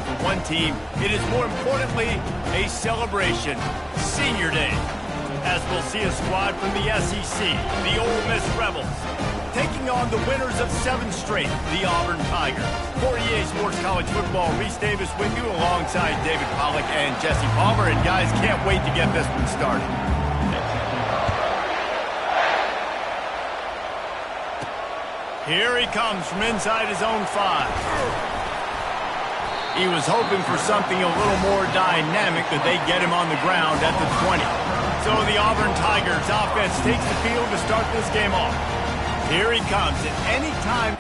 and for one team, it is more importantly a celebration, Senior Day, as we'll see a squad from the SEC, the Ole Miss Rebels, taking on the winners of 7 straight, the Auburn Tigers. For EA Sports College Football, Reese Davis with you alongside David Pollack and Jesse Palmer. And guys, can't wait to get this one started. Here he comes from inside his own 5. He was hoping for something a little more dynamic, that they get him on the ground at the 20. So the Auburn Tigers offense takes the field to start this game off. Here he comes at any time.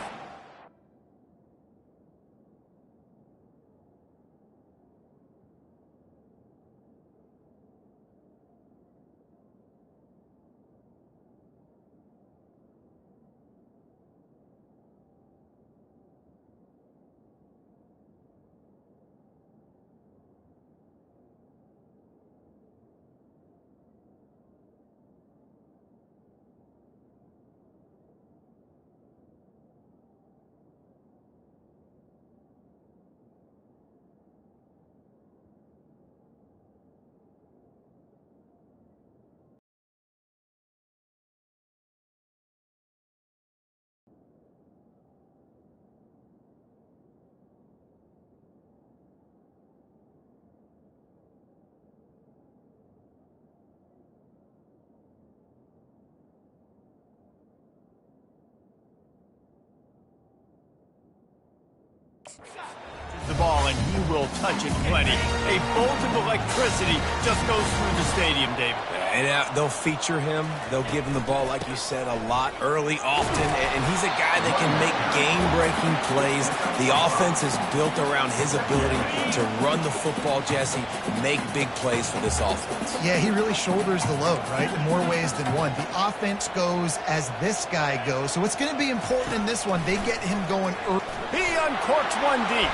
The ball, and he will touch it plenty. A bolt of electricity just goes through the stadium, David. And they'll feature him. They'll give him the ball, like you said, a lot, early, often. And he's a guy that can make game-breaking plays. The offense is built around his ability to run the football, Jesse, make big plays for this offense. Yeah, he really shoulders the load, right, in more ways than one. The offense goes as this guy goes. So it's going to be important in this one. They get him going early. He uncorks one deep.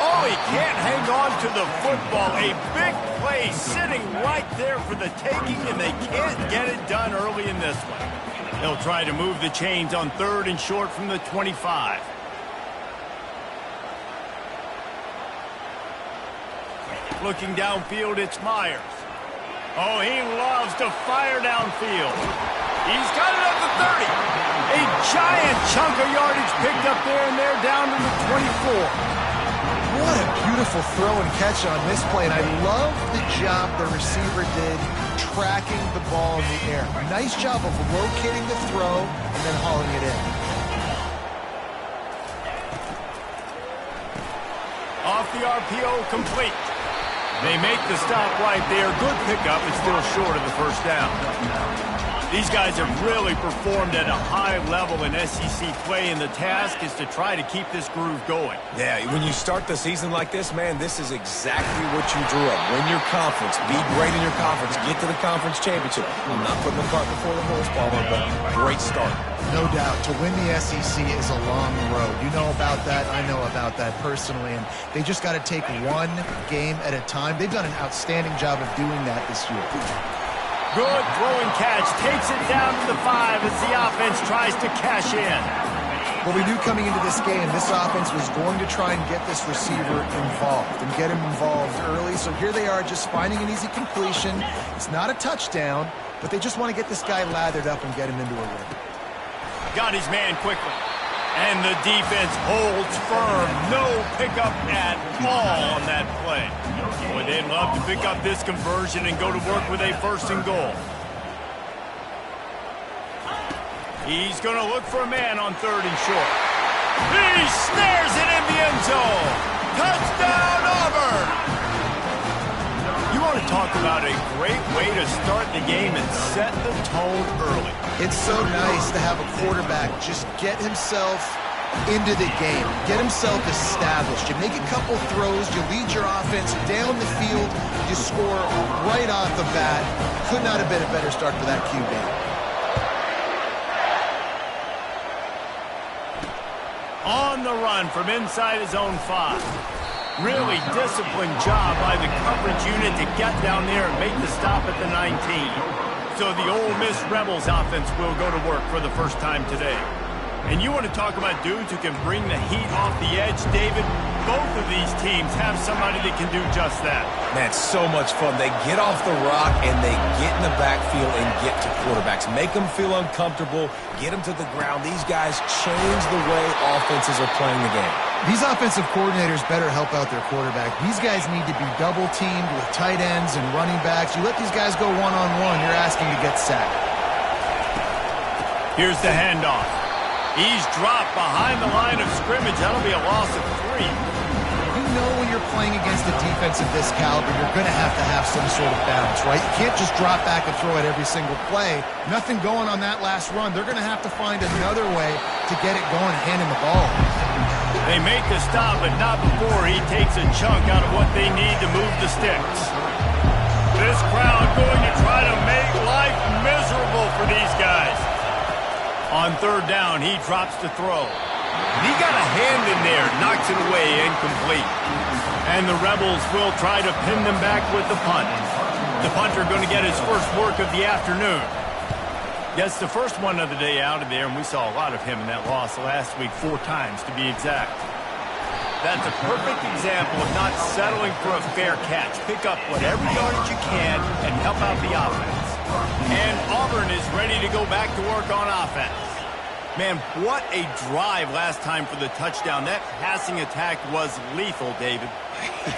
Oh, he can't hang on to the football. A big play sitting right there for the taking, and they can't get it done early in this one. They'll try to move the chains on 3rd and short from the 25. Looking downfield, it's Myers. Oh, he loves to fire downfield. He's got it at the 30. A giant chunk of yardage picked up there, and they're down to the 24. What a beautiful throw and catch on this play, and I love the job the receiver did tracking the ball in the air. Nice job of locating the throw and then hauling it in. Off the RPO, complete. They make the stop right there. Good pickup, but still short of the first down. These guys have really performed at a high level in SEC play, and the task is to try to keep this groove going. Yeah, when you start the season like this, man, this is exactly what you drew up. Win your conference, be great in your conference, get to the conference championship. I'm not putting the cart before the horse, Palmer, but great start. No doubt. To win the SEC is a long road. You know about that. I know about that personally, and they just got to take one game at a time. They've done an outstanding job of doing that this year. Good throwing catch, takes it down to the 5 as the offense tries to cash in. Well, we knew coming into this game, this offense was going to try and get this receiver involved and get him involved early. So here they are just finding an easy completion. It's not a touchdown, but they just want to get this guy lathered up and get him into a rhythm. Got his man quickly. And the defense holds firm. No pickup at all on that play. Boy, they'd love to pick up this conversion and go to work with a 1st and goal. He's going to look for a man on 3rd and short. He snares it in the end zone. Touchdown, Auburn! You want to talk about a great way to start the game and set the tone early. It's so nice to have a quarterback just get himself into the game, get himself established. You make a couple throws, you lead your offense down the field, you score right off the bat. Could not have been a better start for that QB. On the run from inside his own 5. Really disciplined job by the coverage unit to get down there and make the stop at the 19. So the Ole Miss Rebels offense will go to work for the first time today. And you want to talk about dudes who can bring the heat off the edge, David? both of these teams have somebody that can do just that. Man, it's so much fun. They get off the rock and they get in the backfield and get to quarterbacks. Make them feel uncomfortable, get them to the ground. These guys change the way offenses are playing the game. These offensive coordinators better help out their quarterback. These guys need to be double-teamed with tight ends and running backs. You let these guys go one-on-one, you're asking to get sacked. Here's the handoff. He's dropped behind the line of scrimmage. That'll be a loss of 3. You know when you're playing against a defense of this caliber, you're going to have some sort of balance, right? You can't just drop back and throw it every single play. Nothing going on that last run. They're going to have to find another way to get it going and hand him the ball. They make the stop, but not before he takes a chunk out of what they need to move the sticks. This crowd going to try to make life miserable for these guys. On third down, he drops to throw. He got a hand in there, knocks it away, incomplete. And the Rebels will try to pin them back with the punt. The punter going to get his first work of the afternoon. Gets the first one of the day out of there, and we saw a lot of him in that loss last week, 4 times to be exact. That's a perfect example of not settling for a fair catch. Pick up whatever yardage you can and help out the offense. And Auburn is ready to go back to work on offense. Man, what a drive last time for the touchdown. That passing attack was lethal, David.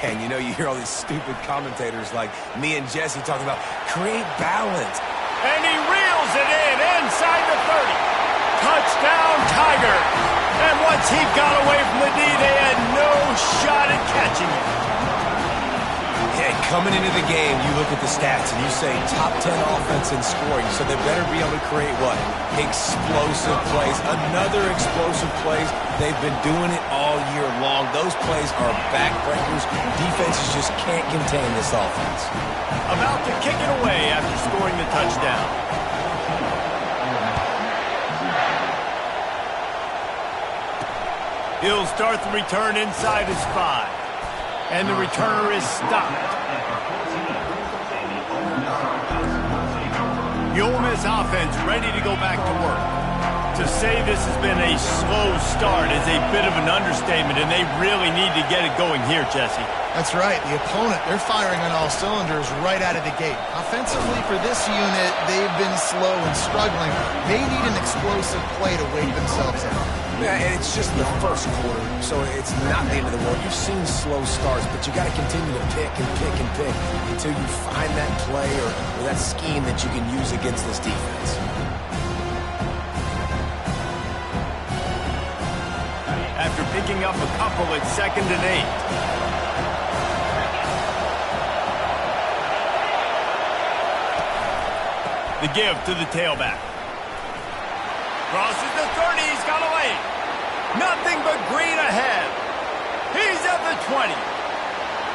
And you know, you hear all these stupid commentators like me and Jesse talking about create balance. And he reels it in inside the 30. Touchdown, Tiger. And once he got away from the D, they had no shot at catching it. Yeah, coming into the game, you look at the stats and you say top 10 offense in scoring, so they better be able to create what? Explosive plays. Another explosive plays. They've been doing it all year long. Those plays are backbreakers. Defenses just can't contain this offense. About to kick it away after scoring the touchdown. He'll start the return inside his 5. And the returner is stopped. The Ole Miss offense ready to go back to work. To say this has been a slow start is a bit of an understatement, and they really need to get it going here, Jesse. That's right. The opponent, they're firing on all cylinders right out of the gate. Offensively, for this unit, they've been slow and struggling. They need an explosive play to wake themselves up. Yeah, and it's just the first quarter, so it's not the end of the world. You've seen slow starts, but you got to continue to pick and pick and pick until you find that play or that scheme that you can use against this defense. After picking up a couple at 2nd and 8. The give to the tailback. Crosses the 30, he's got away. Nothing but green ahead. He's at the 20.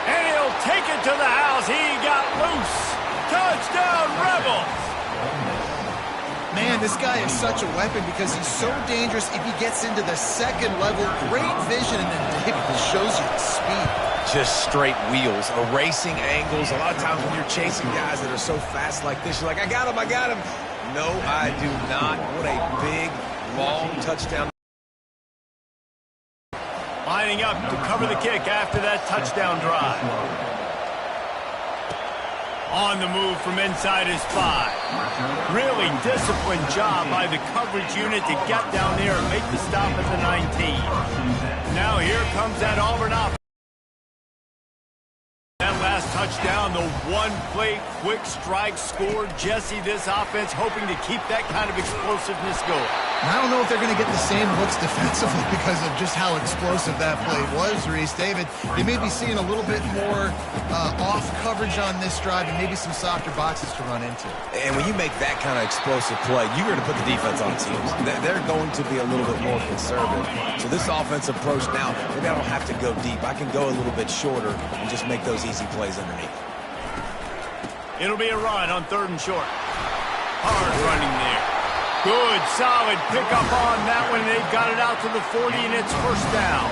And he'll take it to the house. He got loose. Touchdown, Rebels. Man, this guy is such a weapon because he's so dangerous if he gets into the second level. Great vision, and then David shows you the speed. Just straight wheels, erasing angles. A lot of times when you're chasing guys that are so fast like this, you're like, I got him, I got him. No, I do not. What a big, long touchdown. Lining up to cover the kick after that touchdown drive. On the move from inside his 5. Really disciplined job by the coverage unit to get down there and make the stop at the 19. Now here comes that Auburn offense. That last touchdown, the one-play quick strike scored. Jesse, this offense hoping to keep that kind of explosiveness going. I don't know if they're going to get the same looks defensively because of just how explosive that play was, Reese. David, they may be seeing a little bit more off coverage on this drive and maybe some softer boxes to run into. And when you make that kind of explosive play, you're going to put the defense on teams. They're going to be a little bit more conservative. So this offensive approach now, maybe I don't have to go deep. I can go a little bit shorter and just make those easy plays underneath. It'll be a run on 3rd and short. Hard running there. Good, solid pickup on that one. They've got it out to the 40, and it's first down.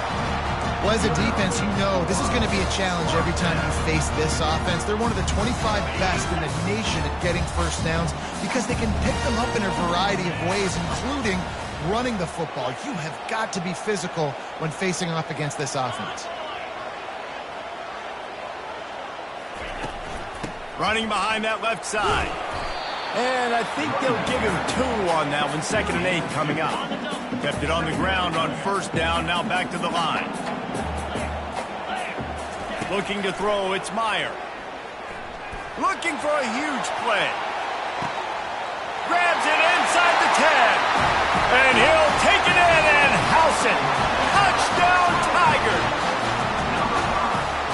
Well, as a defense, you know this is going to be a challenge every time you face this offense. They're one of the 25 best in the nation at getting first downs because they can pick them up in a variety of ways, including running the football. You have got to be physical when facing off against this offense. Running behind that left side. And I think they'll give him 2 on that one. 2nd and 8 coming up. Kept it on the ground on 1st down. Now back to the line. Looking to throw. It's Meyer. Looking for a huge play. Grabs it inside the 10. And he'll take it in and house it. Touchdown, Tigers.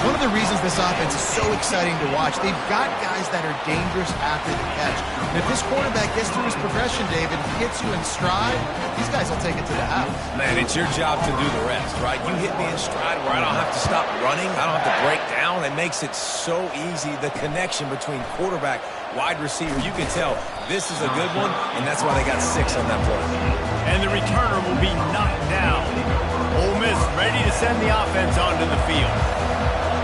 One of the reasons this offense is so exciting to watch, they've got guys that are dangerous after the catch. And if this quarterback gets through his progression, David, hits you in stride, these guys will take it to the house. Man, it's your job to do the rest, right? You hit me in stride where I don't have to stop running. I don't have to break down. It makes it so easy. The connection between quarterback, wide receiver, you can tell this is a good one, and that's why they got 6 on that play. And the returner will be knocked down. Ole Miss ready to send the offense onto the field.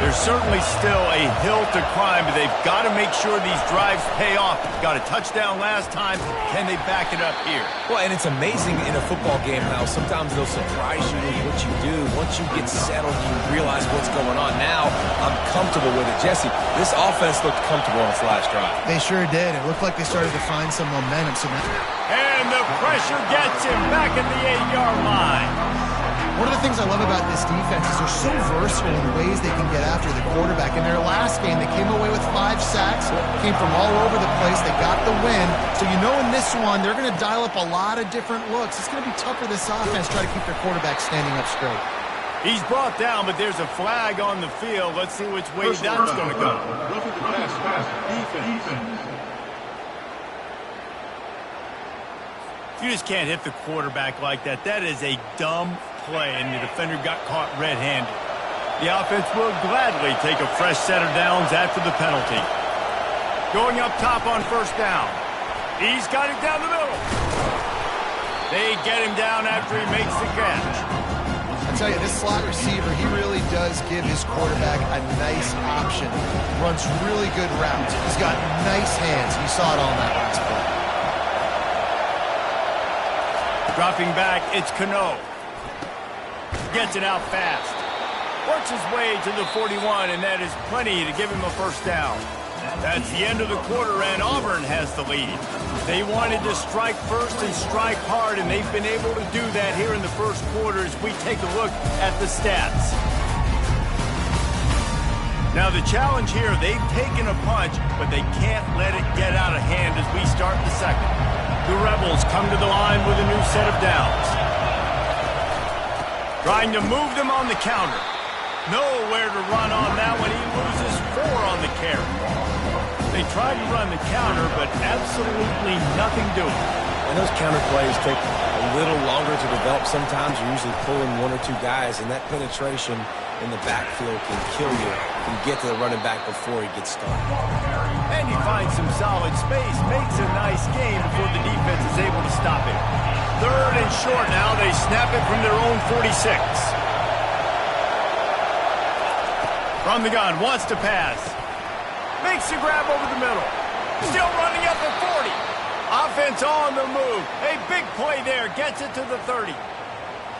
There's certainly still a hill to climb, but they've got to make sure these drives pay off. Got a touchdown last time. Can they back it up here? Well, and it's amazing in a football game how sometimes they'll surprise you with what you do. Once you get settled, you realize what's going on. Now, I'm comfortable with it. Jesse, this offense looked comfortable on its last drive. They sure did. It looked like they started to find some momentum. And the pressure gets him back at the 8-yard line. One of the things I love about this defense is they're so versatile in the ways they can get after the quarterback. In their last game, they came away with 5 sacks, came from all over the place. They got the win. So you know in this one, they're going to dial up a lot of different looks. It's going to be tough for this offense to try to keep their quarterback standing up straight. He's brought down, but there's a flag on the field. Let's see which way that's going to go. You just can't hit the quarterback like that. That is a dumb play, and the defender got caught red-handed. The offense will gladly take a fresh set of downs after the penalty. Going up top on 1st down. He's got it down the middle. They get him down after he makes the catch. I tell you, this slot receiver, he really does give his quarterback a nice option. Runs really good routes. He's got nice hands. You saw it on that last play. Dropping back, it's Cano. Gets it out fast. Works his way to the 41, and that is plenty to give him a 1st down. That's the end of the quarter, and Auburn has the lead. They wanted to strike first and strike hard, and they've been able to do that here in the 1st quarter as we take a look at the stats. Now the challenge here, they've taken a punch, but they can't let it get out of hand as we start the 2nd. The Rebels come to the line with a new set of downs. Trying to move them on the counter. Nowhere to run on that one. He loses 4 on the carry. They tried to run the counter, but absolutely nothing doing. And those counter plays take a little longer to develop sometimes. You're usually pulling 1 or 2 guys, and that penetration in the backfield can kill you. Can get to the running back before he gets started. And he finds some solid space, makes a nice game before the defense is able to stop it. 3rd and short now. They snap it from their own 46. From the gun, wants to pass. Makes a grab over the middle. Still running up at 40. Offense on the move. A big play there. Gets it to the 30.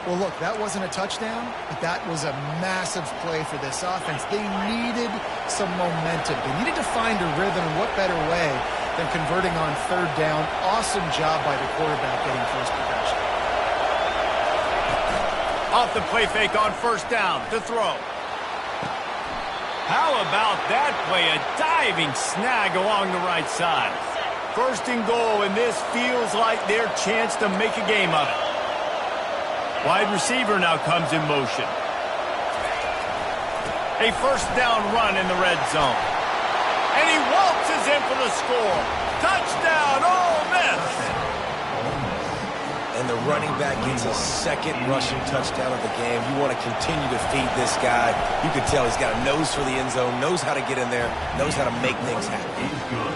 Well, look, that wasn't a touchdown, but that was a massive play for this offense. They needed some momentum. They needed to find a rhythm, and what better way than converting on 3rd down. Awesome job by the quarterback getting first possession. Off the play fake on 1st down to throw. How about that play? A diving snag along the right side. 1st and goal, and this feels like their chance to make a game of it. Wide receiver now comes in motion. A 1st down run in the red zone. And he waltzes in for the score. Touchdown, Ole Miss! And the running back gets his 2nd rushing touchdown of the game. You want to continue to feed this guy. You can tell he's got a nose for the end zone, knows how to get in there, knows how to make things happen.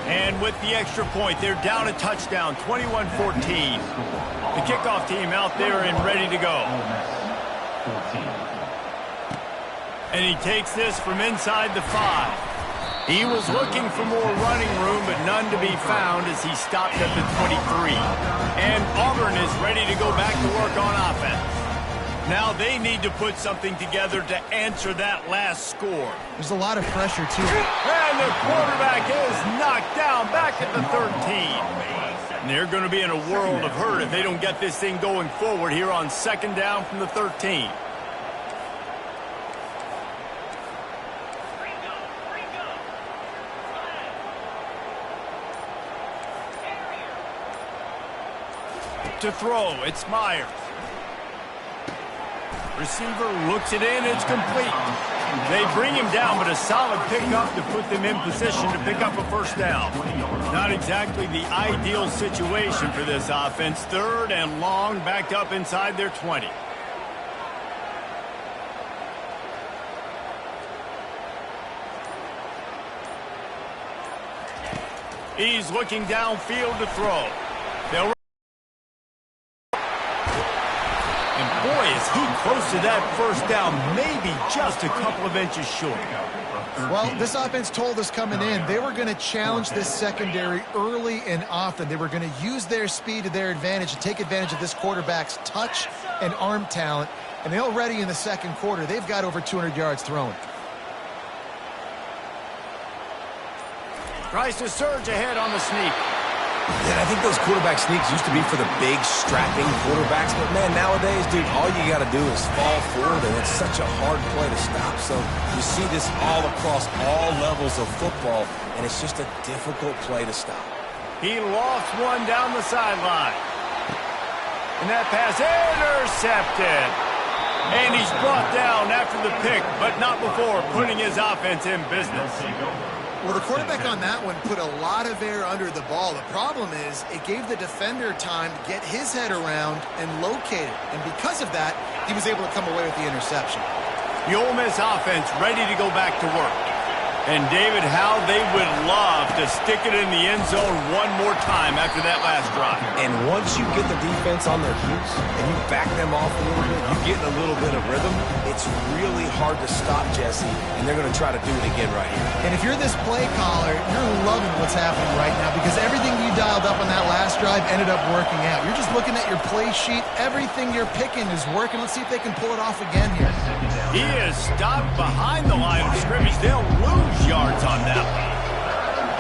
And with the extra point, they're down a touchdown, 21-14. The kickoff team out there and ready to go. And he takes this from inside the 5. He was looking for more running room, but none to be found as he stopped at the 23. And Auburn is ready to go back to work on offense. Now they need to put something together to answer that last score. There's a lot of pressure, too. And the quarterback is knocked down back at the 13. And they're going to be in a world of hurt if they don't get this thing going forward here on second down from the 13. To throw, it's Myers. Receiver looks it in, it's complete. They bring him down, but a solid pickup to put them in position to pick up a first down. Not exactly the ideal situation for this offense. Third and long, backed up inside their 20. He's looking downfield to throw. They'll boy, is he close to that first down, maybe just a couple of inches short. Well, this offense told us coming in they were going to challenge this secondary early and often. They were going to use their speed to their advantage and take advantage of this quarterback's touch and arm talent. And already in the second quarter, they've got over 200 yards thrown. Tries to surge ahead on the sneak. Yeah, I think those quarterback sneaks used to be for the big, strapping quarterbacks. But, man, nowadays, dude, all you got to do is fall forward, and it's such a hard play to stop. So you see this all across all levels of football, and it's just a difficult play to stop. He lost one down the sideline. And that pass intercepted. And he's brought down after the pick, but not before putting his offense in business. Well, the quarterback on that one put a lot of air under the ball. The problem is it gave the defender time to get his head around and locate it. And because of that, he was able to come away with the interception. The Ole Miss offense ready to go back to work. And, David, how they would love to stick it in the end zone one more time after that last drive. And once you get the defense on their heels and you back them off a little bit, you get in a little bit of rhythm, it's really hard to stop Jesse, and they're going to try to do it again right here. And if you're this play caller, you're loving what's happening right now because everything you dialed up on that last drive ended up working out. You're just looking at your play sheet. Everything you're picking is working. Let's see if they can pull it off again here. He is stopped behind the line of scrimmage. They'll lose yards on that one.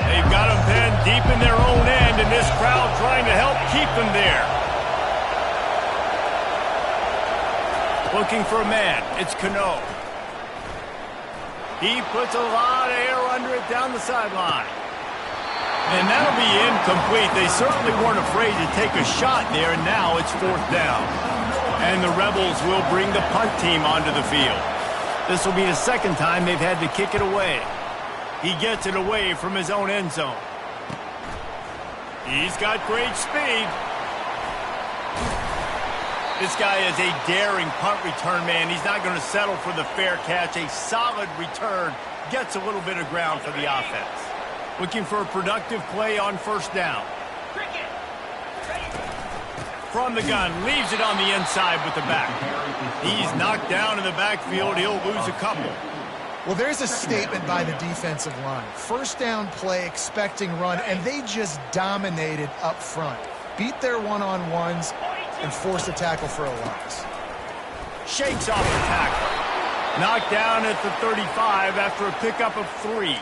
They've got him pinned deep in their own end, and this crowd trying to help keep them there. Looking for a man. It's Cano. He puts a lot of air under it down the sideline. And that'll be incomplete. They certainly weren't afraid to take a shot there, and now it's fourth down. And the Rebels will bring the punt team onto the field. This will be the second time they've had to kick it away. He gets it away from his own end zone. He's got great speed. This guy is a daring punt return man. He's not going to settle for the fair catch. A solid return gets a little bit of ground for the offense. Looking for a productive play on first down. From the gun, leaves it on the inside with the back. He's knocked down in the backfield. He'll lose a couple. Well, there's a statement by the defensive line. First down play, expecting run, and they just dominated up front. Beat their one-on-ones and forced a tackle for a loss. Shakes off the tackle. Knocked down at the 35 after a pickup of 3.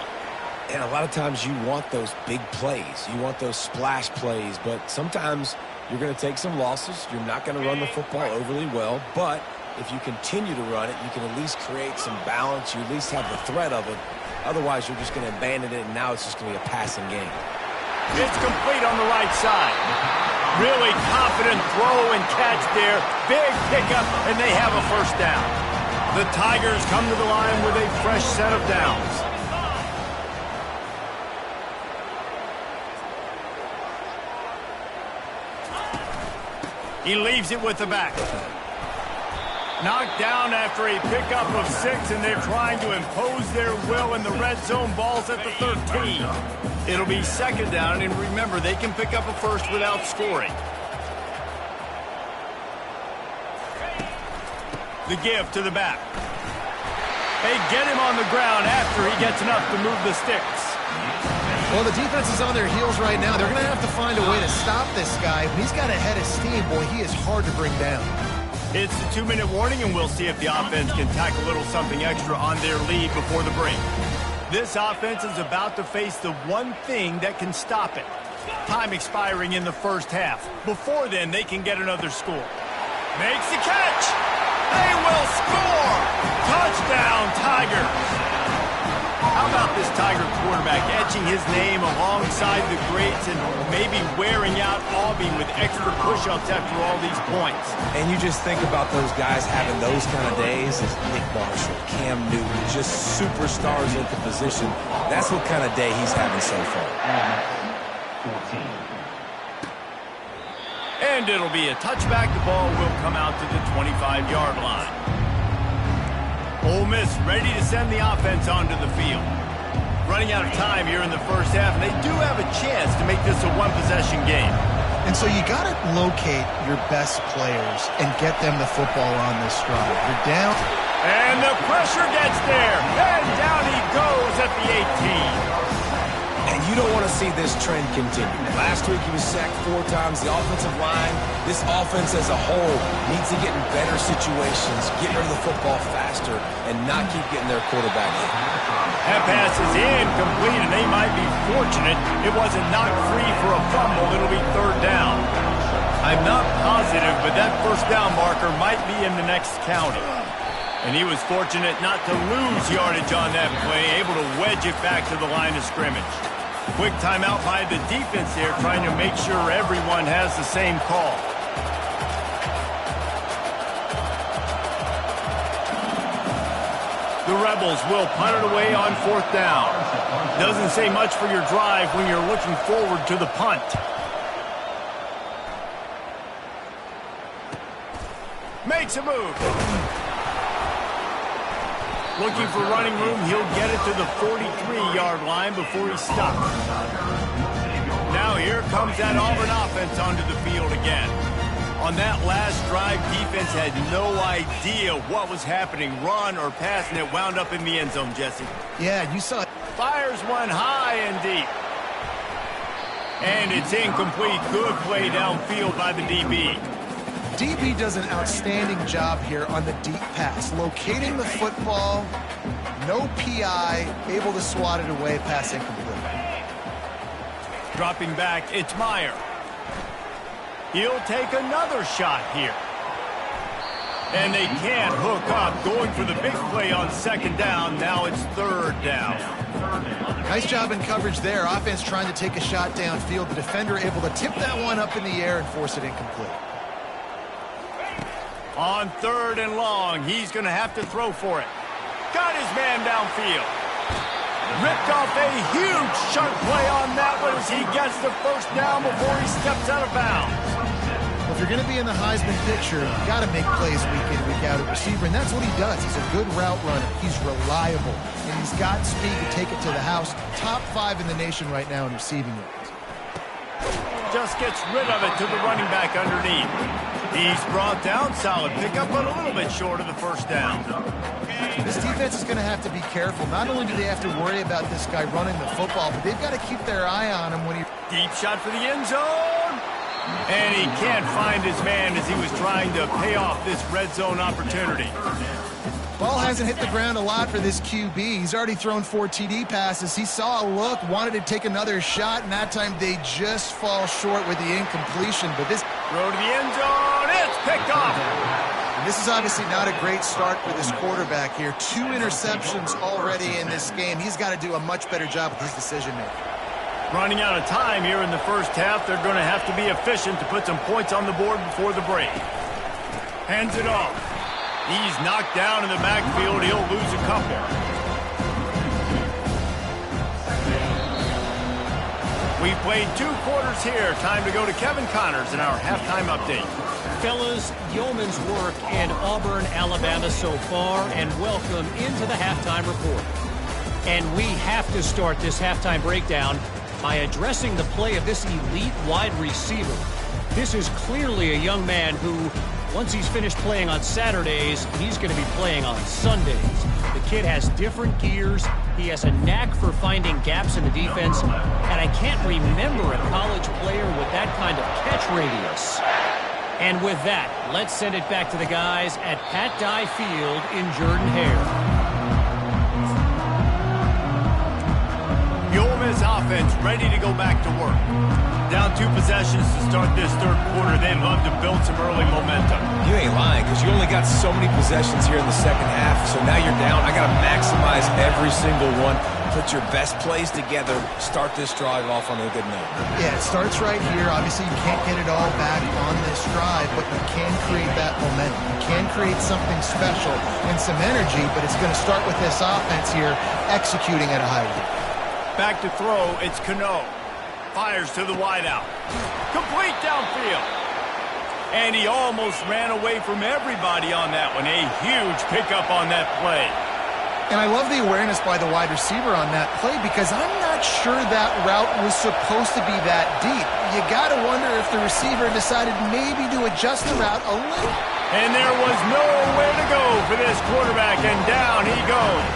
And a lot of times you want those big plays. You want those splash plays, but sometimes you're going to take some losses. You're not going to run the football overly well, but if you continue to run it, you can at least create some balance. You at least have the threat of it. Otherwise, you're just going to abandon it, and now it's just going to be a passing game. It's complete on the right side. Really confident throw and catch there. Big pickup, and they have a first down. The Tigers come to the line with a fresh set of downs. He leaves it with the back. Knocked down after a pickup of 6, and they're trying to impose their will in the red zone. Ball's at the 13. It'll be second down, and remember, they can pick up a first without scoring. The give to the back. They get him on the ground after he gets enough to move the sticks. Well, the defense is on their heels right now. They're going to have to find a way to stop this guy. When he's got a head of steam, boy, he is hard to bring down. It's the 2-minute warning, and we'll see if the offense can tack a little something extra on their lead before the break. This offense is about to face the one thing that can stop it. Time expiring in the first half. Before then, they can get another score. Makes the catch. They will score. Touchdown, Tigers. How about this Tiger quarterback etching his name alongside the greats and maybe wearing out Auburn with extra push-ups after all these points? And you just think about those guys having those kind of days as Nick Marshall, Cam Newton, just superstars at the position. That's what kind of day he's having so far. And it'll be a touchback. The ball will come out to the 25-yard line. Ole Miss ready to send the offense onto the field. Running out of time here in the first half, and they do have a chance to make this a one-possession game. And so you got to locate your best players and get them the football on this drive. You're down. And the pressure gets there. And down he goes at the 18. And you don't want to see this trend continue. Last week he was sacked 4 times. The offensive line, this offense as a whole, needs to get in better situations, get rid of the football faster, and not keep getting their quarterback hit. That pass is incomplete, and they might be fortunate it wasn't knocked free for a fumble. It'll be 3rd down. I'm not positive, but that 1st down marker might be in the next county. And he was fortunate not to lose yardage on that play, able to wedge it back to the line of scrimmage. Quick timeout by the defense there, trying to make sure everyone has the same call. The Rebels will punt it away on 4th down. Doesn't say much for your drive when you're looking forward to the punt. Makes a move. Looking for running room, he'll get it to the 43-yard line before he stops. Now here comes that Auburn offense onto the field again. On that last drive, defense had no idea what was happening, run or pass, and it wound up in the end zone, Jesse. Yeah, you saw it. Fires one high and deep. And it's incomplete. Good play downfield by the DB. DB does an outstanding job here on the deep pass. Locating the football, no PI, able to swat it away, pass incomplete. Dropping back, it's Meyer. He'll take another shot here. And they can't hook up. Going for the big play on 2nd down. Now it's 3rd down. Nice job in coverage there. Offense trying to take a shot downfield. The defender able to tip that one up in the air and force it incomplete. On 3rd and long, he's going to have to throw for it. Got his man downfield. Ripped off a huge chunk play on that one as he gets the 1st down before he steps out of bounds. Well, if you're going to be in the Heisman picture, you got to make plays week in, week out at receiver, and that's what he does. He's a good route runner. He's reliable, and he's got speed to take it to the house. Top 5 in the nation right now in receiving yards. Just gets rid of it to the running back underneath. He's brought down, solid pickup, but a little bit short of the 1st down. This defense is going to have to be careful. Not only do they have to worry about this guy running the football, but they've got to keep their eye on him when he... Deep shot for the end zone. And he can't find his man as he was trying to pay off this red zone opportunity. Ball hasn't hit the ground a lot for this QB. He's already thrown 4 TD passes. He saw a look, wanted to take another shot, and that time they just fall short with the incompletion. But this throw to the end zone, it's picked off. And this is obviously not a great start for this quarterback here. 2 interceptions already in this game. He's got to do a much better job with his decision-making. Running out of time here in the first half. They're going to have to be efficient to put some points on the board before the break. Hands it off. He's knocked down in the backfield. He'll lose a couple. We've played 2 quarters here. Time to go to Kevin Connors in our halftime update. Fellas, yeoman's work in Auburn, Alabama so far, and welcome into the halftime report. And we have to start this halftime breakdown by addressing the play of this elite wide receiver. This is clearly a young man who, once he's finished playing on Saturdays, he's going to be playing on Sundays. The kid has different gears. He has a knack for finding gaps in the defense. And I can't remember a college player with that kind of catch radius. And with that, let's send it back to the guys at Pat Dye Field in Jordan-Hare. The Ole Miss offense ready to go back to work. Down 2 possessions to start this third quarter. They'd love to build some early momentum. You ain't lying, because you only got so many possessions here in the second half, so now you're down. I got to maximize every single one. Put your best plays together. Start this drive off on a good note. Yeah, it starts right here. Obviously, you can't get it all back on this drive, but you can create that momentum. You can create something special and some energy, but it's going to start with this offense here executing at a high rate. Back to throw, it's Cano. Fires to the wideout. Complete downfield. And he almost ran away from everybody on that one. A huge pickup on that play. And I love the awareness by the wide receiver on that play because I'm not sure that route was supposed to be that deep. You got to wonder if the receiver decided maybe to adjust the route a little. And there was nowhere to go for this quarterback, and down he goes.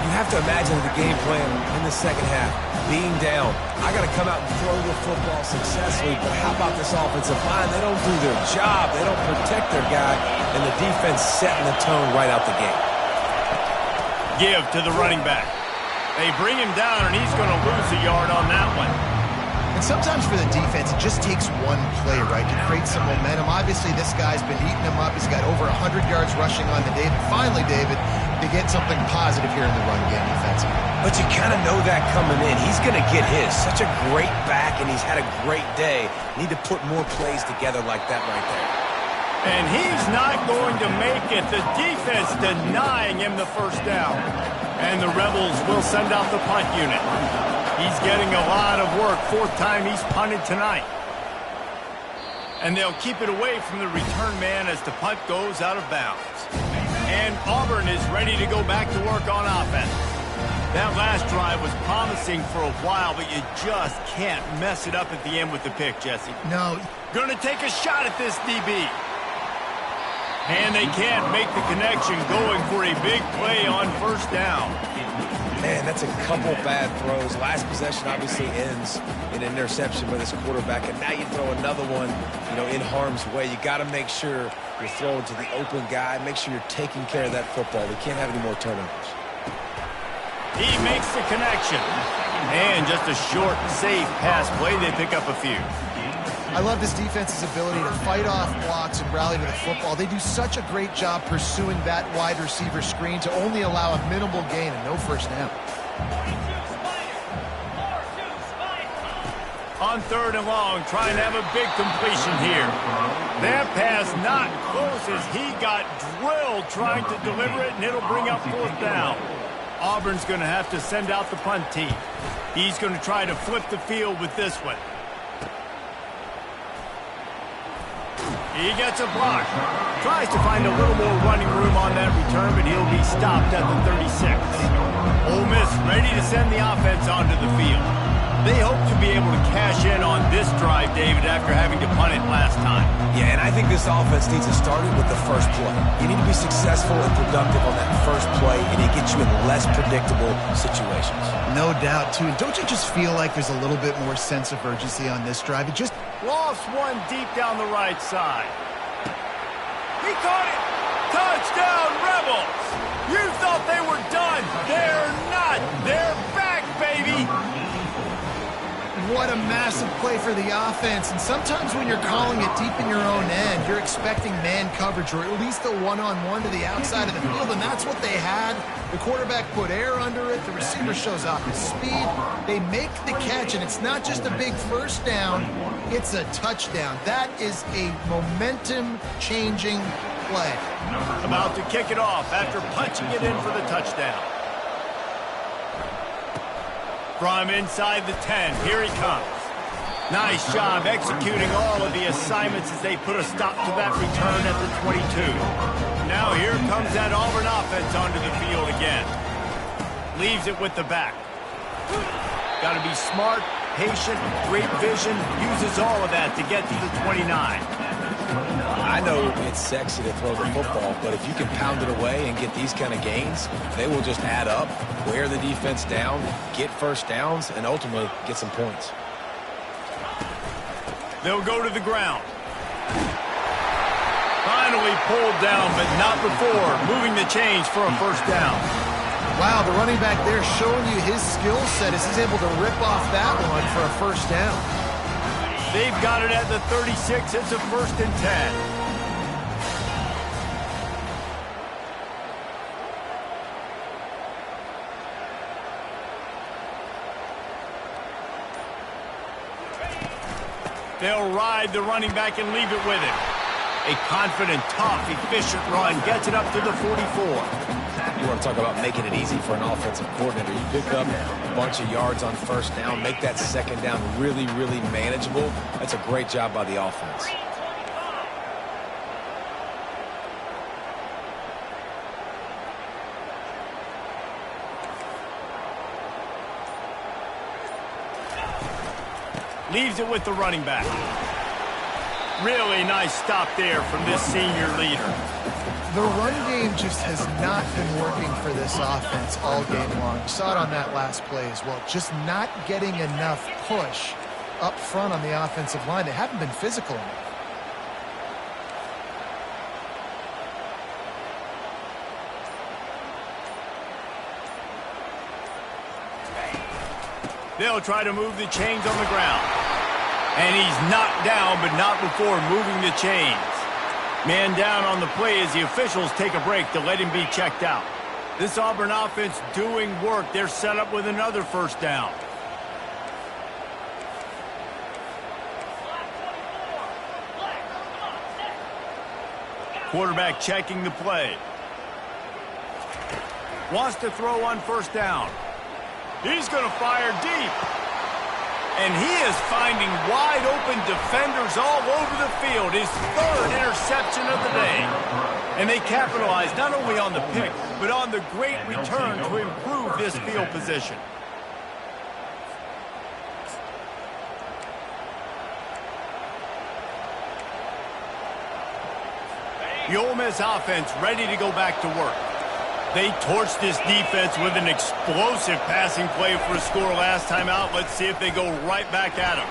You have to imagine the game plan in the second half. Being down, I got to come out and throw the football successfully, but how about this offensive line? They don't do their job. They don't protect their guy, and the defense setting the tone right out the gate. Give to the running back. They bring him down, and he's going to lose a yard on that one. And sometimes for the defense, it just takes one play, right, to create some momentum. Obviously, this guy's been eating him up. He's got over 100 yards rushing on the David. Finally, David, to get something positive here in the run game defensively. But you kind of know that coming in. He's going to get his. Such a great back, and he's had a great day. Need to put more plays together like that right there. And he's not going to make it. The defense denying him the first down. And the Rebels will send out the punt unit. He's getting a lot of work. 4th time he's punted tonight. And they'll keep it away from the return man as the punt goes out of bounds. And Auburn is ready to go back to work on offense. That last drive was promising for a while, but you just can't mess it up at the end with the pick, Jesse. No. Going to take a shot at this DB. And they can't make the connection, going for a big play on first down. Man, that's a couple bad throws. Last possession obviously ends in an interception by this quarterback, and now you throw another one, in harm's way. You got to make sure you're throwing to the open guy. Make sure you're taking care of that football. We can't have any more turnovers. He makes the connection. And just a short, safe pass play. They pick up a few. I love this defense's ability to fight off blocks and rally to the football. They do such a great job pursuing that wide receiver screen to only allow a minimal gain and no first down. On 3rd and long, trying to have a big completion here. That pass not close as he got drilled trying to deliver it, and it'll bring up 4th down. Auburn's going to have to send out the punt team. He's going to try to flip the field with this one. He gets a block. Tries to find a little more running room on that return, but he'll be stopped at the 36. Ole Miss ready to send the offense onto the field. They hope to be able to cash in on this drive, David, after having to punt it last time. Yeah, and I think this offense needs to start it with the first play. You need to be successful and productive on that first play, and it gets you in less predictable situations. No doubt, too. And don't you just feel like there's a little bit more sense of urgency on this drive? It just lost one deep down the right side. He caught it. Touchdown, Rebels. You thought they were done. They're not. They're back, baby. What a massive play for the offense. And sometimes when you're calling it deep in your own end, you're expecting man coverage or at least a one-on-one to the outside of the field, and that's what they had. The quarterback put air under it. The receiver shows off his speed. They make the catch, and it's not just a big first down. It's a touchdown. That is a momentum-changing play. About to kick it off after punching it in for the touchdown. From inside the 10, here he comes. Nice job executing all of the assignments as they put a stop to that return at the 22. Now here comes that Auburn offense onto the field again. Leaves it with the back. Got to be smart, patient, great vision. Uses all of that to get to the 29. I know it's sexy to throw the football, but if you can pound it away and get these kind of gains, they will just add up, wear the defense down, get first downs, and ultimately get some points. They'll go to the ground. Finally pulled down, but not before moving the chains for a first down. Wow, the running back there showing you his skill set as he's able to rip off that one for a first down. They've got it at the 36. It's a 1st and 10. They'll ride the running back and leave it with him. A confident, tough, efficient run gets it up to the 44. You want to talk about making it easy for an offensive coordinator. You pick up a bunch of yards on first down, make that second down really, really manageable. That's a great job by the offense. Leaves it with the running back. Really nice stop there from this senior leader. The run game just has not been working for this offense all game long. You saw it on that last play as well. Just not getting enough push up front on the offensive line. They haven't been physical enough. They'll try to move the chains on the ground. And he's knocked down, but not before moving the chains. Man down on the play as the officials take a break to let him be checked out. This Auburn offense doing work. They're set up with another first down. Quarterback checking the play. Wants to throw on first down. He's going to fire deep. And he is finding wide-open defenders all over the field. His 3rd interception of the day. And they capitalize not only on the pick, but on the great return to improve this field position. The Ole Miss offense ready to go back to work. They torched this defense with an explosive passing play for a score last time out. Let's see if they go right back at him.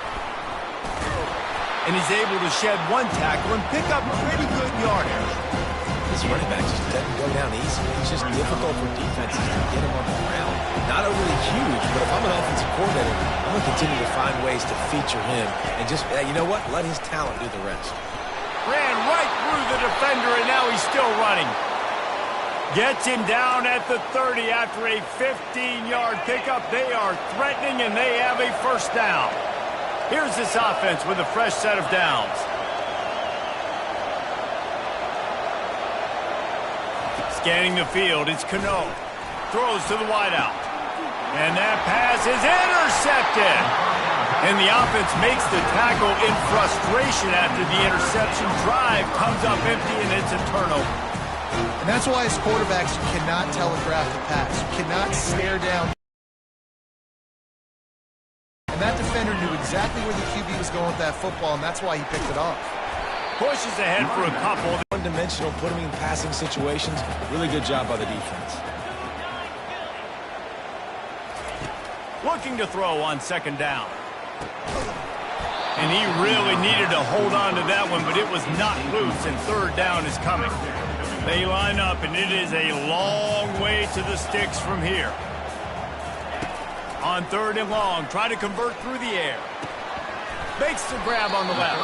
And he's able to shed one tackle and pick up pretty good yardage. This running back just doesn't go down easily. It's just difficult for defenses to get him on the ground. Not overly huge, but if I'm an offensive coordinator, I'm going to continue to find ways to feature him and just, you know what, let his talent do the rest. Ran right through the defender, and now he's still running. Gets him down at the 30 after a 15-yard pickup. They are threatening, and they have a first down. Here's this offense with a fresh set of downs. Scanning the field, it's Cano. Throws to the wideout. And that pass is intercepted. And the offense makes the tackle in frustration after the interception. Drive comes up empty, and it's a turnover. And that's why as quarterbacks, you cannot telegraph the pass. You cannot stare down. And that defender knew exactly where the QB was going with that football, and that's why he picked it off. Pushes ahead for a couple. One-dimensional, putting in passing situations. Really good job by the defense. Looking to throw on second down. And he really needed to hold on to that one, but it was not loose, and third down is coming. They line up, and it is a long way to the sticks from here. On 3rd and long, try to convert through the air. Makes the grab on the left.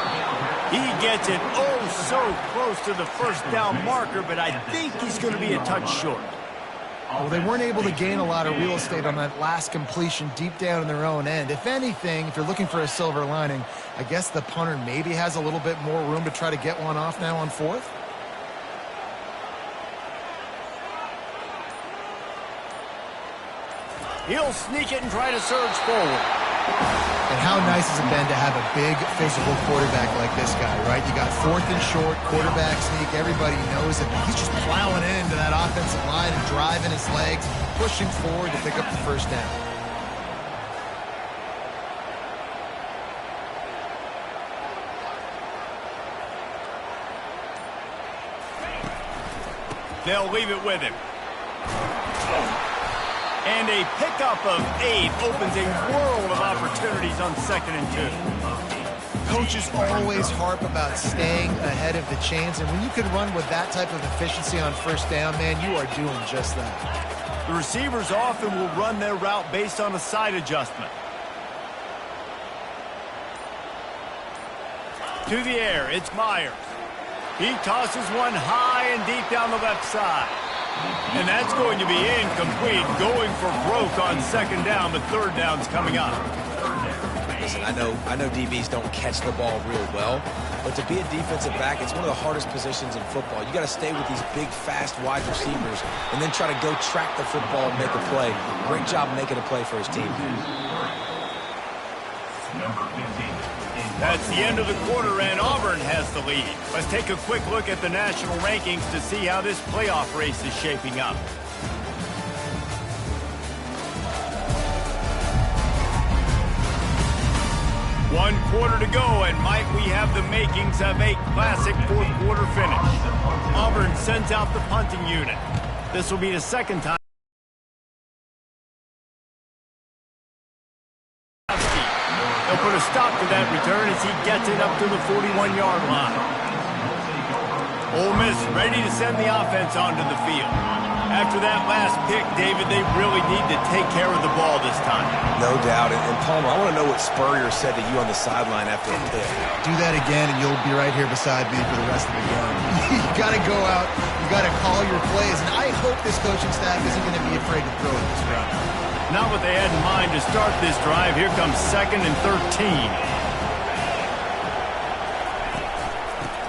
He gets it oh so close to the first down marker, but I think he's going to be a touch short. Well, they weren't able to gain a lot of real estate on that last completion deep down in their own end. If anything, if you're looking for a silver lining, I guess the punter maybe has a little bit more room to try to get one off now on 4th. He'll sneak it and try to surge forward. And how nice has it been to have a big physical quarterback like this guy, right? You got 4th and short, quarterback sneak, everybody knows it. He's just plowing into that offensive line and driving his legs, pushing forward to pick up the first down. They'll leave it with him. And a pickup of 8 opens a world of opportunities on 2nd and 2. Coaches always harp about staying ahead of the chains, and when you can run with that type of efficiency on first down, man, you are doing just that. The receivers often will run their route based on a side adjustment. To the air, it's Myers. He tosses one high and deep down the left side. And that's going to be incomplete, going for broke on second down, but third down's coming up. Listen, I know DBs don't catch the ball real well, but to be a defensive back, it's one of the hardest positions in football. You got to stay with these big, fast wide receivers and then try to go track the football and make a play. Great job making a play for his team. That's the end of the quarter, and Auburn has the lead. Let's take a quick look at the national rankings to see how this playoff race is shaping up. One quarter to go, and might we have the makings of a classic fourth quarter finish. Auburn sends out the punting unit. This will be the second time. They'll put a stop to that return as he gets it up to the 41-yard line. Ole Miss ready to send the offense onto the field. After that last pick, David, they really need to take care of the ball this time. No doubt. And Palmer, I want to know what Spurrier said to you on the sideline after the pick. Do that again, and you'll be right here beside me for the rest of the game. You got to go out. You got to call your plays. And I hope this coaching staff isn't going to be afraid to throw it this round. Not what they had in mind to start this drive. Here comes 2nd and 13.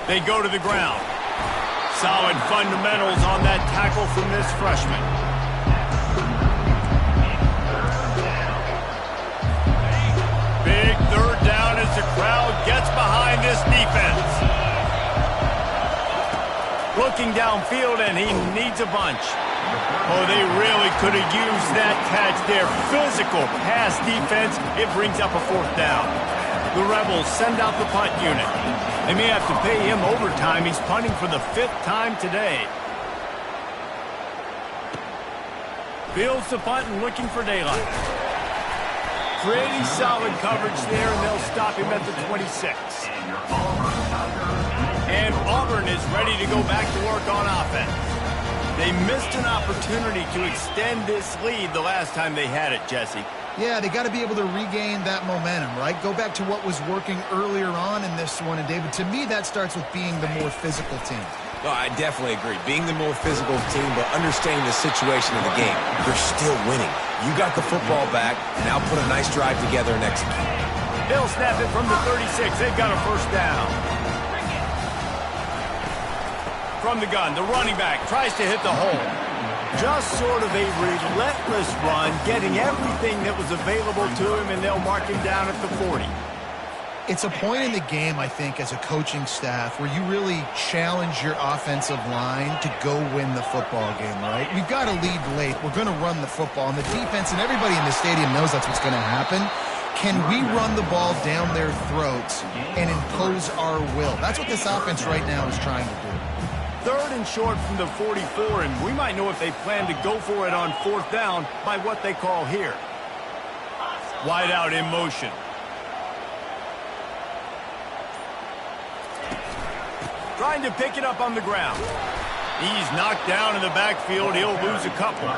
They go to the ground. Solid fundamentals on that tackle from this freshman. Big third down as the crowd gets behind this defense. Looking downfield, and he needs a bunch. Oh, they really could have used that catch there. Physical pass defense. It brings up a fourth down. The Rebels send out the punt unit. They may have to pay him overtime. He's punting for the 5th time today. Fields the punt and looking for daylight. Pretty solid coverage there, and they'll stop him at the 26. And Auburn is ready to go back to work on offense. They missed an opportunity to extend this lead the last time they had it, Jesse. Yeah, they got to be able to regain that momentum, right? Go back to what was working earlier on in this one. And, David, to me, that starts with being the more physical team. No, I definitely agree. Being the more physical team, but understanding the situation of the game. You're still winning. You got the football back, and now put a nice drive together and execute. They'll snap it from the 36. They've got a first down. From the gun, the running back tries to hit the hole. Just sort of a relentless run, getting everything that was available to him, and they'll mark him down at the 40. It's a point in the game, I think, as a coaching staff, where you really challenge your offensive line to go win the football game, right? We've got to lead late. We're going to run the football, and the defense and everybody in the stadium knows that's what's going to happen. Can we run the ball down their throats and impose our will? That's what this offense right now is trying to do. 3rd and short from the 44, and we might know if they plan to go for it on 4th down by what they call here. Wide out in motion. Trying to pick it up on the ground. He's knocked down in the backfield. He'll lose a couple.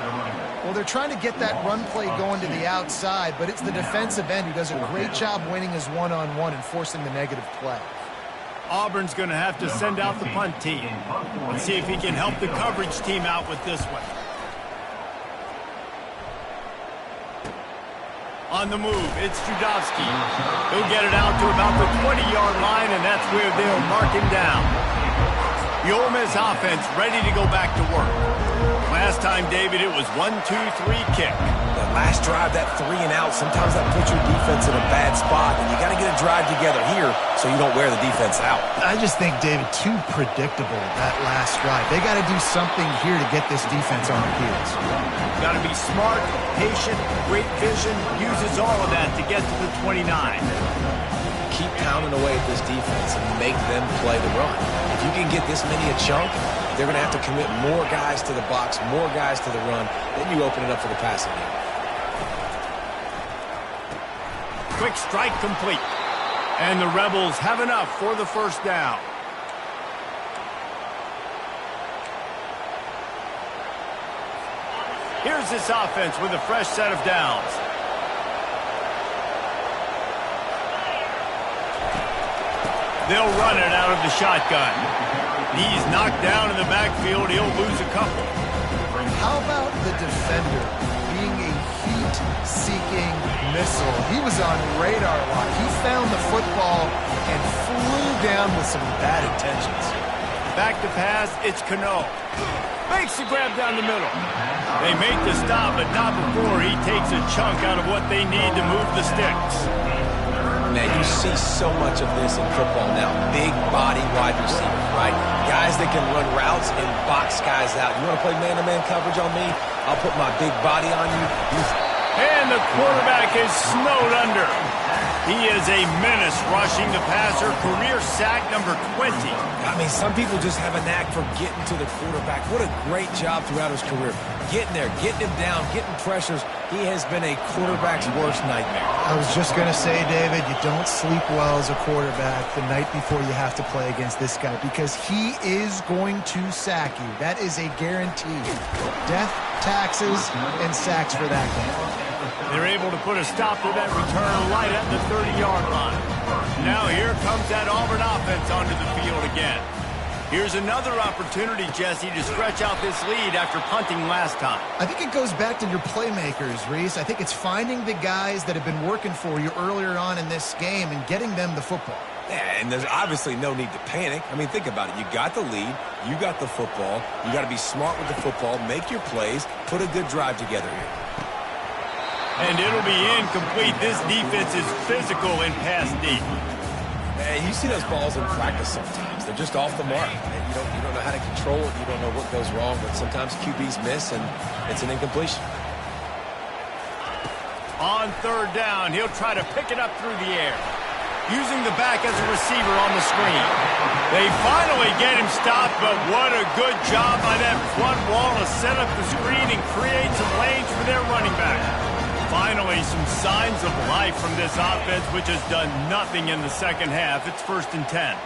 Well, they're trying to get that run play going to the outside, but it's the defensive end who does a great job winning his one-on-one and forcing the negative play. Auburn's going to have to send out the punt team. Let's see if he can help the coverage team out with this one. On the move, it's Judowski. He'll get it out to about the 20-yard line, and that's where they'll mark him down. The Ole Miss offense ready to go back to work. Last time, David, it was 1-2-3 kick. That last drive, that 3 and out, sometimes that puts your defense in a bad spot, and you got to get a drive together here so you don't wear the defense out. I just think, David, too predictable, that last drive. They got to do something here to get this defense on their heels. Got to be smart, patient, great vision, uses all of that to get to the 29. Keep pounding away at this defense and make them play the run. If you can get this many a chunk, they're going to have to commit more guys to the box, more guys to the run. Then you open it up for the passing game. Quick strike complete. And the Rebels have enough for the first down. Here's this offense with a fresh set of downs. They'll run it out of the shotgun. He's knocked down in the backfield. He'll lose a couple. How about the defender being a heat-seeking missile? He was on radar lock. He found the football and flew down with some bad intentions. Back to pass, it's Cano. Makes the grab down the middle. They make the stop, but not before he takes a chunk out of what they need to move the sticks. Man, you see so much of this in football now. Big body wide receivers, right? Guys that can run routes and box guys out. You want to play man-to-man coverage on me? I'll put my big body on you. And the quarterback is snowed under. He is a menace rushing the passer. Career sack number 20. I mean, some people just have a knack for getting to the quarterback. What a great job throughout his career. Getting there, getting him down, getting pressures. He has been a quarterback's worst nightmare. I was just going to say, David, you don't sleep well as a quarterback the night before you have to play against this guy because he is going to sack you. That is a guarantee. Death, taxes, and sacks for that guy. They're able to put a stop to that return right at the 30-yard line. Now here comes that Auburn offense onto the field again. Here's another opportunity, Jesse, to stretch out this lead after punting last time. I think it goes back to your playmakers, Reese. I think it's finding the guys that have been working for you earlier on in this game and getting them the football. Yeah, and there's obviously no need to panic. I mean, think about it. You got the lead. You got the football. You got to be smart with the football, make your plays, put a good drive together here. And it'll be incomplete. This defense is physical and pass deep. Man, you see those balls in practice sometimes. They're just off the mark. You don't know how to control it. You don't know what goes wrong, but sometimes QBs miss, and it's an incompletion. On third down, he'll try to pick it up through the air. Using the back as a receiver on the screen. They finally get him stopped, but what a good job by that front wall to set up the screen and create some lanes for their running back. Finally, some signs of life from this offense, which has done nothing in the second half. It's 1st and 10.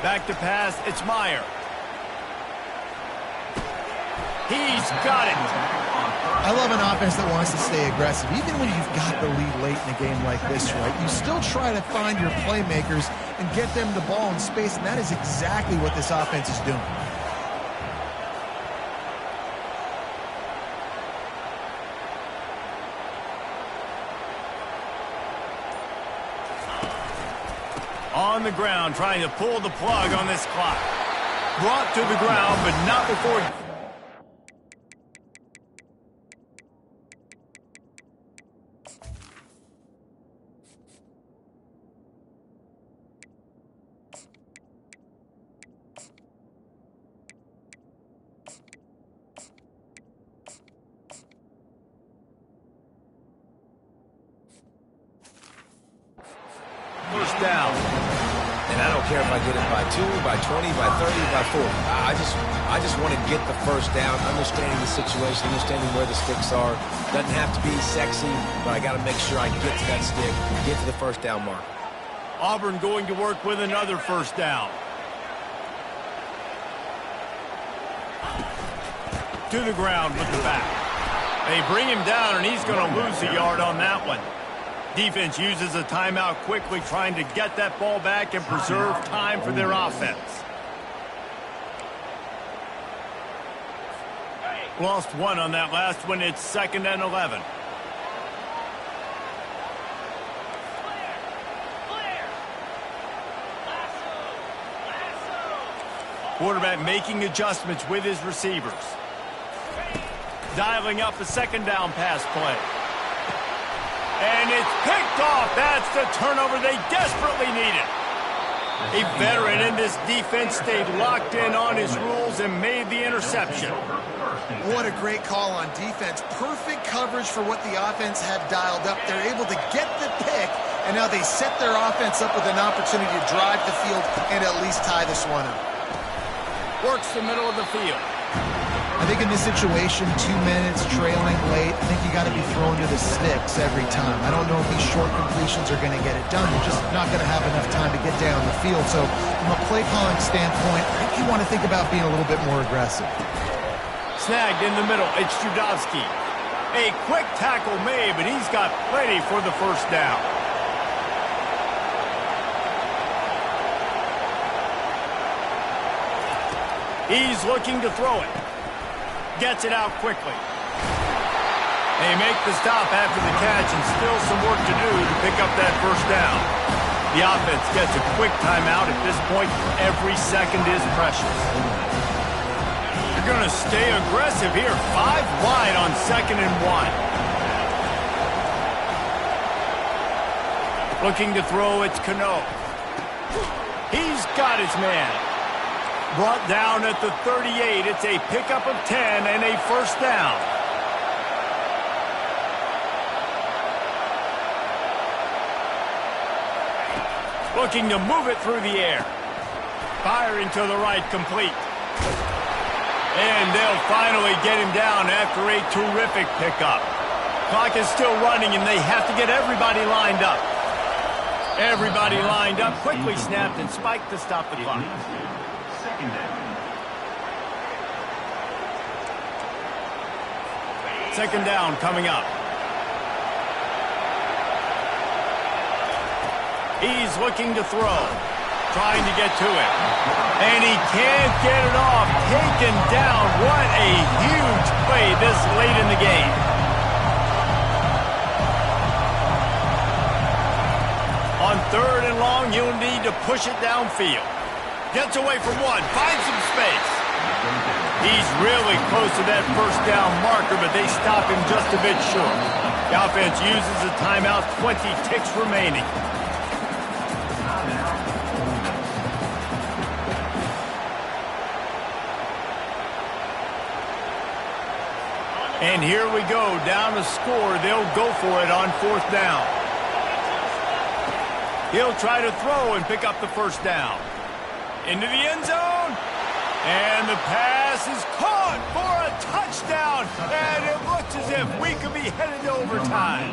Back to pass, it's Meyer. He's got it. I love an offense that wants to stay aggressive. Even when you've got the lead late in a game like this, right, you still try to find your playmakers and get them the ball in space, and that is exactly what this offense is doing. On the ground, trying to pull the plug on this clock. Brought to the ground, but not before... First down. And I don't care if I get it by 2, by 20, by 30, by 40. I just want to get the first down, understanding the situation, understanding where the sticks are. Doesn't have to be sexy, but I got to make sure I get to that stick, get to the first down mark. Auburn going to work with another first down. To the ground with the back. They bring him down, and he's going to lose a yard on that one. Defense uses a timeout quickly, trying to get that ball back and preserve time for their offense. Lost one on that last one. It's 2nd and 11. Quarterback making adjustments with his receivers. Dialing up a 2nd down pass play. And it's picked off. That's the turnover they desperately needed. A veteran in this defense stayed locked in on his rules and made the interception. What a great call on defense. Perfect coverage for what the offense had dialed up. They're able to get the pick, and now they set their offense up with an opportunity to drive the field and at least tie this one up. works the middle of the field. I think in this situation, 2 minutes, trailing late, I think you got to be thrown to the sticks every time. I don't know if these short completions are going to get it done. You're just not going to have enough time to get down the field. So from a play calling standpoint, I think you want to think about being a little bit more aggressive. Snagged in the middle, it's Judowski. A quick tackle made, but he's got plenty for the first down. He's looking to throw it. Gets it out quickly. They make the stop after the catch and still some work to do to pick up that first down. The offense gets a quick timeout at this point. Every second is precious. You're going to stay aggressive here. 5 wide on 2nd and 1. Looking to throw, it's Cano. He's got his man. Brought down at the 38. It's a pickup of 10 and a first down. Looking to move it through the air. Firing to the right, complete. And they'll finally get him down after a terrific pickup. Clock is still running, and they have to get everybody lined up. Everybody lined up, quickly snapped and spiked to stop the clock. Second down coming up. He's looking to throw. Trying to get to it. And he can't get it off. Taken down. What a huge play this late in the game. On 3rd and long, you'll need to push it downfield. Gets away from one. Finds some space. He's really close to that first down marker, but they stop him just a bit short. The offense uses a timeout, 20 ticks remaining. And here we go, down to score. They'll go for it on 4th down. He'll try to throw and pick up the first down. Into the end zone. And the pass is caught for a touchdown. And it looks as if we could be headed to overtime.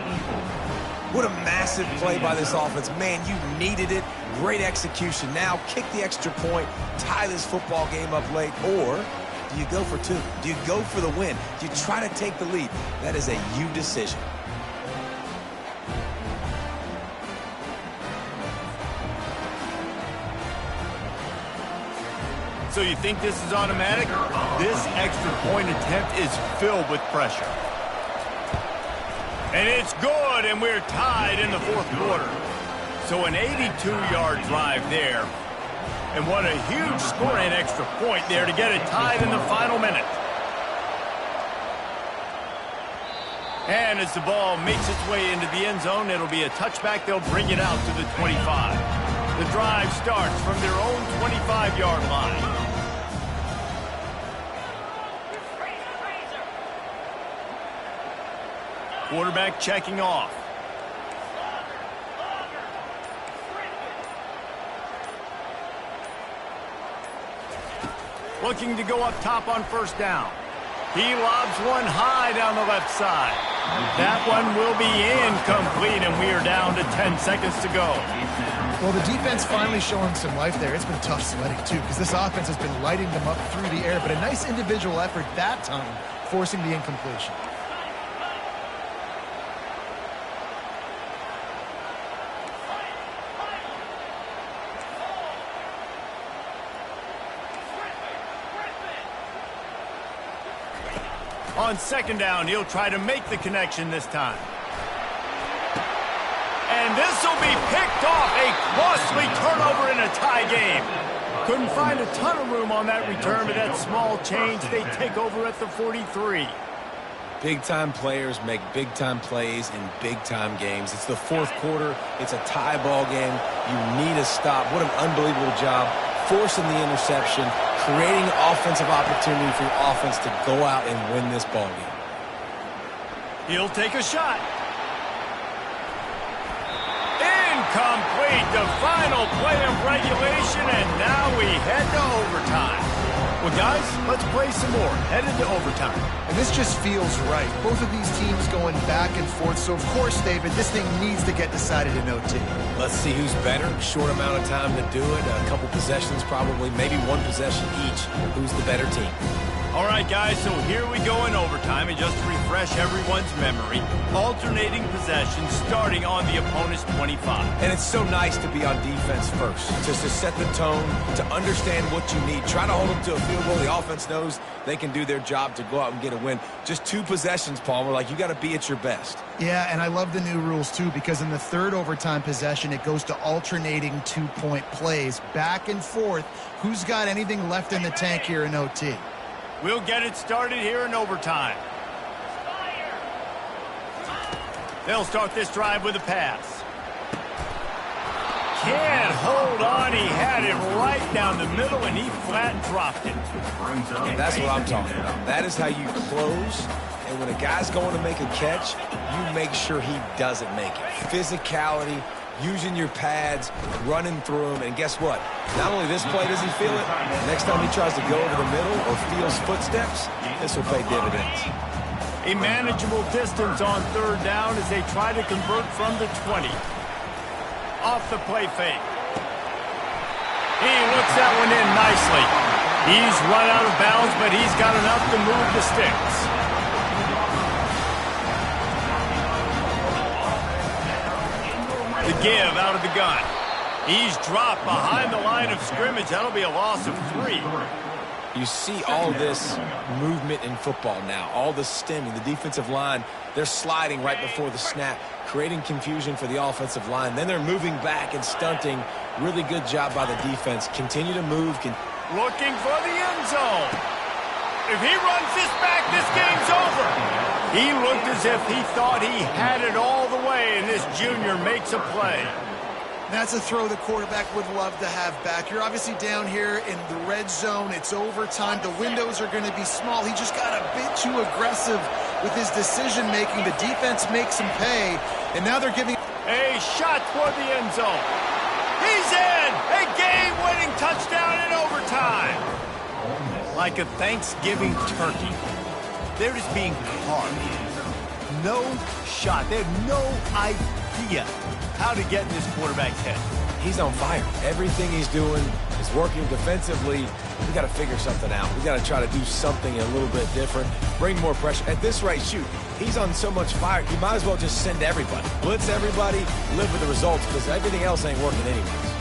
What a massive play by this offense. Man, you needed it. Great execution. Now kick the extra point, tie this football game up late, or do you go for 2? Do you go for the win? Do you try to take the lead? That is a you decision. So you think this is automatic? This extra point attempt is filled with pressure. And it's good, and we're tied in the 4th quarter. So an 82-yard drive there. And what a huge score and extra point there to get it tied in the final minute. And as the ball makes its way into the end zone, it'll be a touchback. They'll bring it out to the 25. The drive starts from their own 25-yard line. Quarterback checking off. Looking to go up top on first down. He lobs one high down the left side. That one will be incomplete, and we are down to 10 seconds to go. Well, the defense finally showing some life there. It's been tough sledding, too, because this offense has been lighting them up through the air, but a nice individual effort that time, forcing the incompletion. On second down, he'll try to make the connection this time. And this will be picked off. A costly turnover in a tie game. Couldn't find a ton of room on that return, but that small change, they take over at the 43. Big-time players make big-time plays in big-time games. It's the 4th quarter. It's a tie ball game. You need a stop. What an unbelievable job forcing the interception, creating offensive opportunity for your offense to go out and win this ball game. He'll take a shot. Incomplete, the final play of regulation, and now we head to overtime. Well, guys, let's play some more. Headed to overtime. And this just feels right. Both of these teams going back and forth. So, of course, David, this thing needs to get decided in OT. Let's see who's better. Short amount of time to do it. A couple possessions probably, maybe one possession each. Who's the better team? All right, guys, so here we go in overtime. And just to refresh everyone's memory, alternating possessions starting on the opponent's 25. And it's so nice to be on defense first, just to set the tone, to understand what you need. Try to hold them to a field goal. The offense knows they can do their job to go out and get a win. Just 2 possessions, Palmer. Like, you got to be at your best. Yeah, and I love the new rules, too, because in the third overtime possession, it goes to alternating 2-point plays. Back and forth. Who's got anything left in the tank here in OT? We'll get it started here in overtime. They'll start this drive with a pass. Can't hold on. He had it right down the middle, and he flat dropped it. And that's what I'm talking about. That is how you close. And when a guy's going to make a catch, you make sure he doesn't make it. Physicality, using your pads, running through them, and guess what? Not only this play does he feel it, next time he tries to go over the middle or feels footsteps, this will pay dividends. A manageable distance on third down as they try to convert from the 20. Off the play fake. He looks that one in nicely. He's run out of bounds, but he's got enough to move the sticks. The give out of the gun. He's dropped behind the line of scrimmage. That'll be a loss of 3. You see all this movement in football now, all the stemming, the defensive line, they're sliding right before the snap, creating confusion for the offensive line. Then they're moving back and stunting. Really good job by the defense. Continue to move. Looking for the end zone. If he runs this back, this game's over. He looked as if he thought he had it all the way, and this junior makes a play. That's a throw the quarterback would love to have back. You're obviously down here in the red zone. It's overtime. The windows are going to be small. He just got a bit too aggressive with his decision-making. The defense makes him pay, and now they're giving a shot toward the end zone. He's in! A game-winning touchdown in overtime. Like a Thanksgiving turkey, they're just being carved. No shot. They have no idea how to get in this quarterback's head. He's on fire. Everything he's doing is working defensively. We got to figure something out. We got to try to do something a little bit different, bring more pressure. At this rate, shoot, he's on so much fire, you might as well just send everybody. Blitz everybody, live with the results, because everything else ain't working anyways.